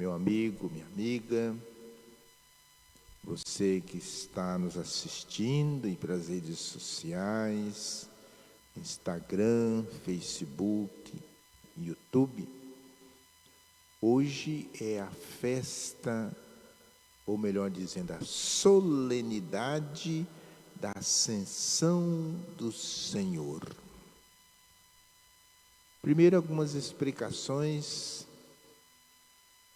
meu amigo, minha amiga, você que está nos assistindo pelas redes sociais, Instagram, Facebook, YouTube. Hoje é a festa, ou melhor dizendo, a solenidade da Ascensão do Senhor. Primeiro algumas explicações,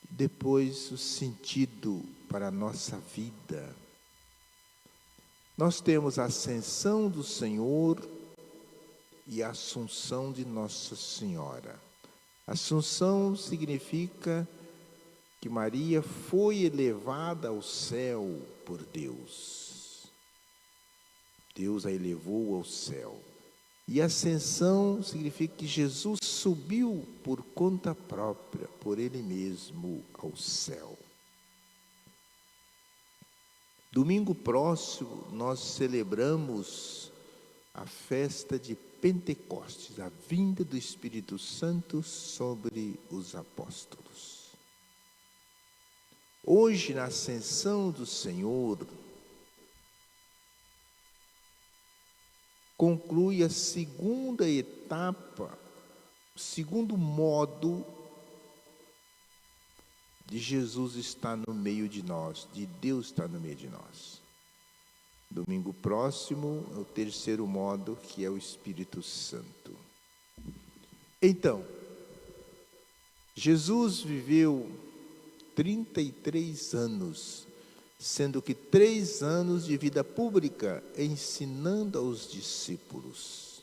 depois o sentido para a nossa vida. Nós temos a Ascensão do Senhor e a Assunção de Nossa Senhora. Assunção significa que Maria foi elevada ao céu por Deus. Deus a elevou ao céu. E ascensão significa que Jesus subiu por conta própria, por Ele mesmo, ao céu. Domingo próximo, nós celebramos a festa de Pentecostes, a vinda do Espírito Santo sobre os apóstolos. Hoje, na ascensão do Senhor, conclui a segunda etapa, o segundo modo de Jesus estar no meio de nós, de Deus estar no meio de nós. Domingo próximo é o terceiro modo, que é o Espírito Santo. Então, Jesus viveu 33 anos, sendo que 3 anos de vida pública ensinando aos discípulos.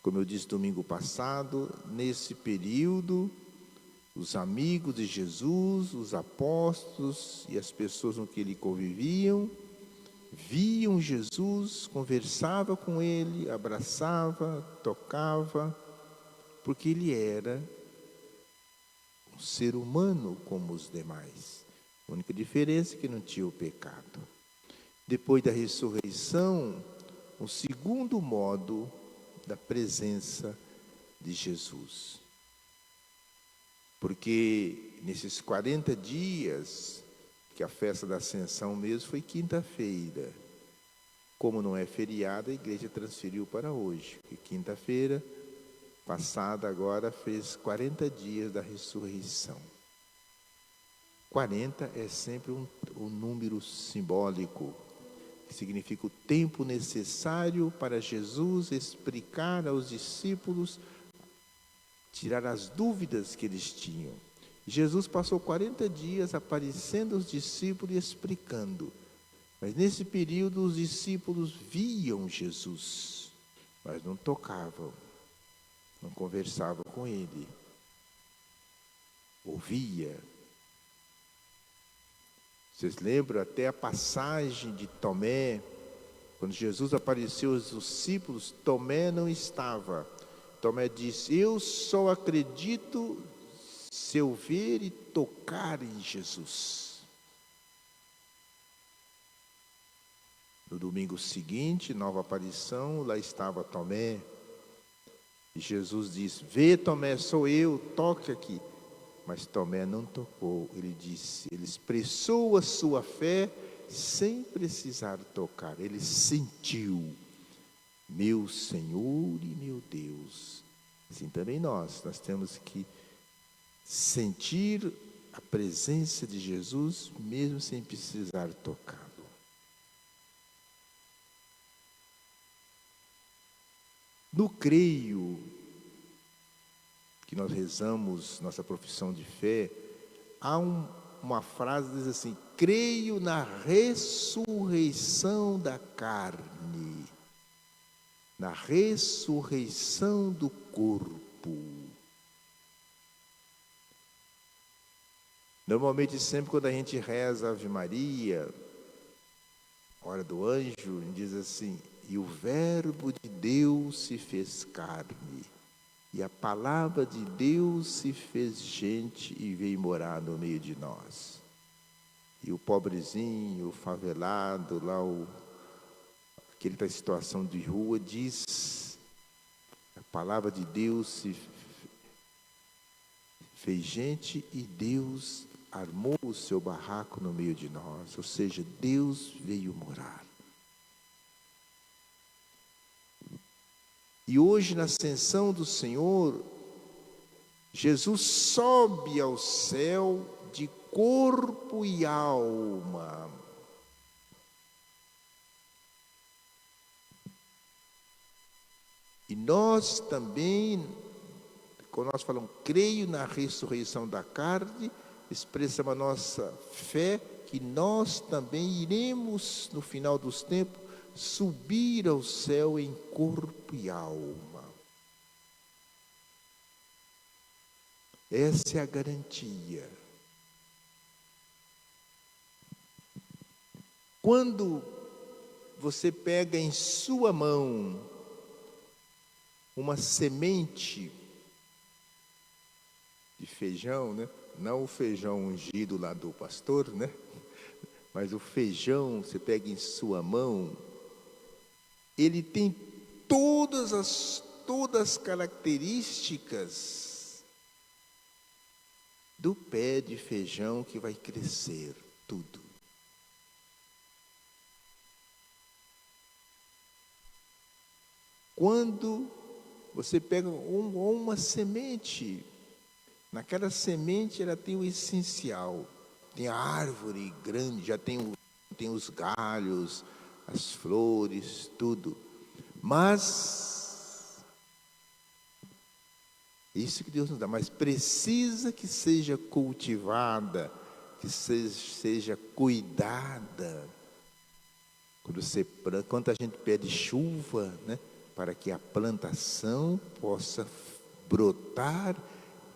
Como eu disse domingo passado, nesse período, os amigos de Jesus, os apóstolos e as pessoas com que ele conviviam, viam Jesus, conversava com ele, abraçava, tocava, porque ele era um ser humano como os demais. A única diferença é que não tinha o pecado. Depois da ressurreição, o segundo modo da presença de Jesus. Porque nesses 40 dias, que a festa da Ascensão mesmo foi quinta-feira. Como não é feriado, a igreja transferiu para hoje. E quinta-feira passada agora fez 40 dias da ressurreição. 40 é sempre um número simbólico, que significa o tempo necessário para Jesus explicar aos discípulos, tirar as dúvidas que eles tinham. Jesus passou 40 dias aparecendo aos discípulos e explicando. Mas nesse período os discípulos viam Jesus, mas não tocavam, não conversavam com ele. Ouvia. Vocês lembram até a passagem de Tomé, quando Jesus apareceu aos discípulos, Tomé não estava. Tomé disse: eu só acredito se eu ver e tocar em Jesus. No domingo seguinte, nova aparição, lá estava Tomé. E Jesus disse: vê, Tomé, sou eu, toque aqui. Mas Tomé não tocou, ele expressou a sua fé sem precisar tocar, ele sentiu, meu Senhor e meu Deus. Assim também nós temos que sentir a presença de Jesus, mesmo sem precisar tocá-lo. No creio, que nós rezamos nossa profissão de fé, há uma frase que diz assim: creio na ressurreição da carne, na ressurreição do corpo. Normalmente, sempre quando a gente reza a Ave Maria, hora do anjo, diz assim: e o Verbo de Deus se fez carne. E a palavra de Deus se fez gente e veio morar no meio de nós. E o pobrezinho, o favelado, lá aquele que está em situação de rua, diz: a palavra de Deus se fez gente e Deus armou o seu barraco no meio de nós, ou seja, Deus veio morar. E hoje, na ascensão do Senhor, Jesus sobe ao céu de corpo e alma. E nós também, quando nós falamos, creio na ressurreição da carne, expressamos a nossa fé que nós também iremos, no final dos tempos, subir ao céu em corpo e alma. Essa é a garantia. Quando você pega em sua mão uma semente de feijão, né? Não o feijão ungido lá do pastor, né? Mas o feijão, você pega em sua mão, ele tem todas as características do pé de feijão que vai crescer, tudo. Quando você pega uma semente, naquela semente ela tem o essencial, tem a árvore grande, já tem os galhos, as flores, tudo. Mas, isso que Deus nos dá, mas precisa que seja cultivada, que seja cuidada. Quando a gente pede chuva, né, para que a plantação possa brotar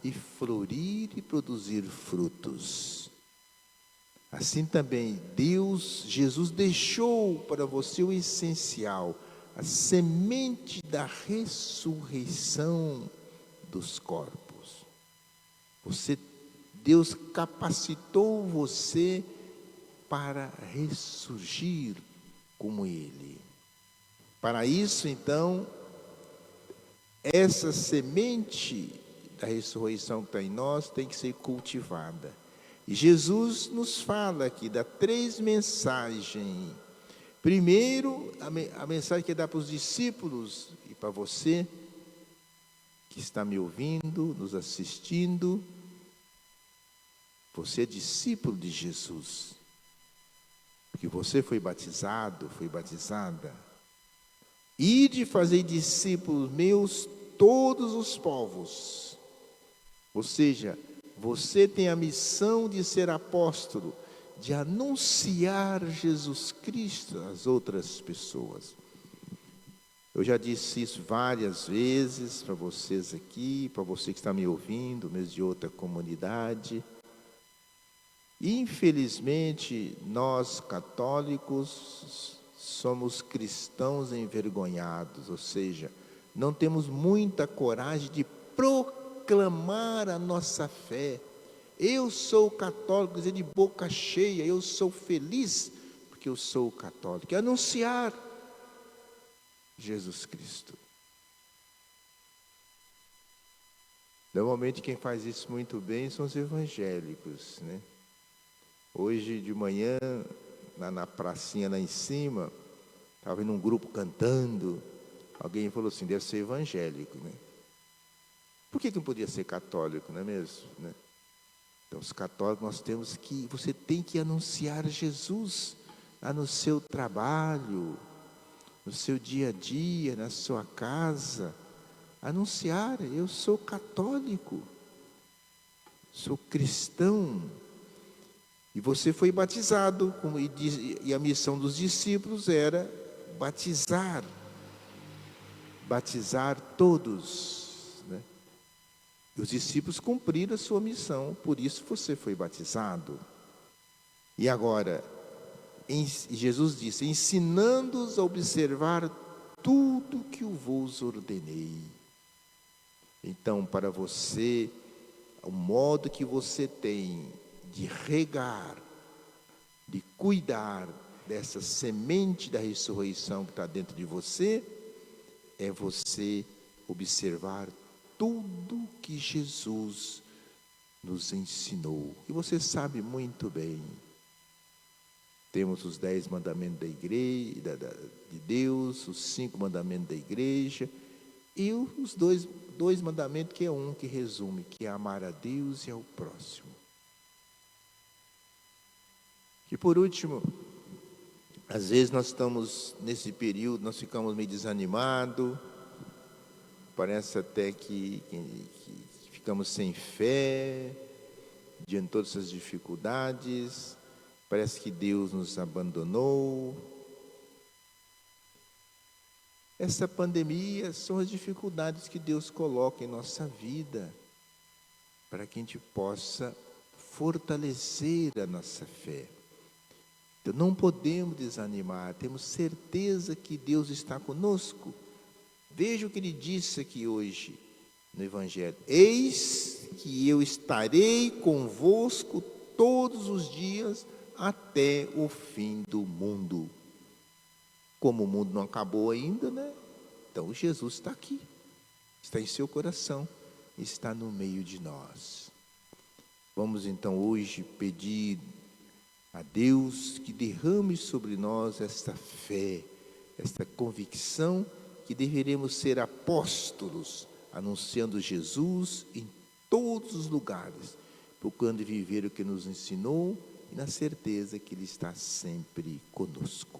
e florir e produzir frutos. Assim também, Jesus deixou para você o essencial, a semente da ressurreição dos corpos. Deus capacitou você para ressurgir como Ele. Para isso, então, essa semente da ressurreição que está em nós tem que ser cultivada. E Jesus nos fala aqui, dá 3 mensagens. Primeiro, a mensagem que dá para os discípulos e para você, que está me ouvindo, nos assistindo. Você é discípulo de Jesus, porque você foi batizada. Ide fazer discípulos meus todos os povos. Ou seja, você tem a missão de ser apóstolo, de anunciar Jesus Cristo às outras pessoas. Eu já disse isso várias vezes para vocês aqui, para você que está me ouvindo, mesmo de outra comunidade. Infelizmente, nós católicos somos cristãos envergonhados, ou seja, não temos muita coragem de proclamar a nossa fé. Eu sou católico, dizer de boca cheia, eu sou feliz porque eu sou católico. E anunciar Jesus Cristo. Normalmente quem faz isso muito bem são os evangélicos, né? Hoje de manhã, na pracinha lá em cima, estava vendo um grupo cantando. Alguém falou assim, deve ser evangélico, né? Por que não podia ser católico, não é mesmo? Né? Então, os católicos, você tem que anunciar Jesus lá no seu trabalho, no seu dia a dia, na sua casa. Anunciar, eu sou católico, sou cristão. E você foi batizado, e a missão dos discípulos era batizar todos, né? E os discípulos cumpriram a sua missão, por isso você foi batizado. E agora, Jesus disse, ensinando-os a observar tudo que eu vos ordenei. Então, para você, o modo que você tem de regar, de cuidar dessa semente da ressurreição que está dentro de você, é você observar tudo que Jesus nos ensinou. E você sabe muito bem. Temos os 10 mandamentos da igreja, de Deus, os 5 mandamentos da igreja, e os dois mandamentos que é um que resume, que é amar a Deus e ao próximo. E por último, às vezes nós estamos nesse período, nós ficamos meio desanimados, parece até que ficamos sem fé, diante de todas essas dificuldades, parece que Deus nos abandonou. Essa pandemia são as dificuldades que Deus coloca em nossa vida, para que a gente possa fortalecer a nossa fé. Então não podemos desanimar, temos certeza que Deus está conosco. Veja o que Ele disse aqui hoje no Evangelho: eis que eu estarei convosco todos os dias até o fim do mundo. Como o mundo não acabou ainda, né? Então Jesus está aqui, está em seu coração, está no meio de nós. Vamos então hoje pedir a Deus que derrame sobre nós esta fé, esta convicção que deveremos ser apóstolos, anunciando Jesus em todos os lugares, procurando viver o que nos ensinou e na certeza que Ele está sempre conosco.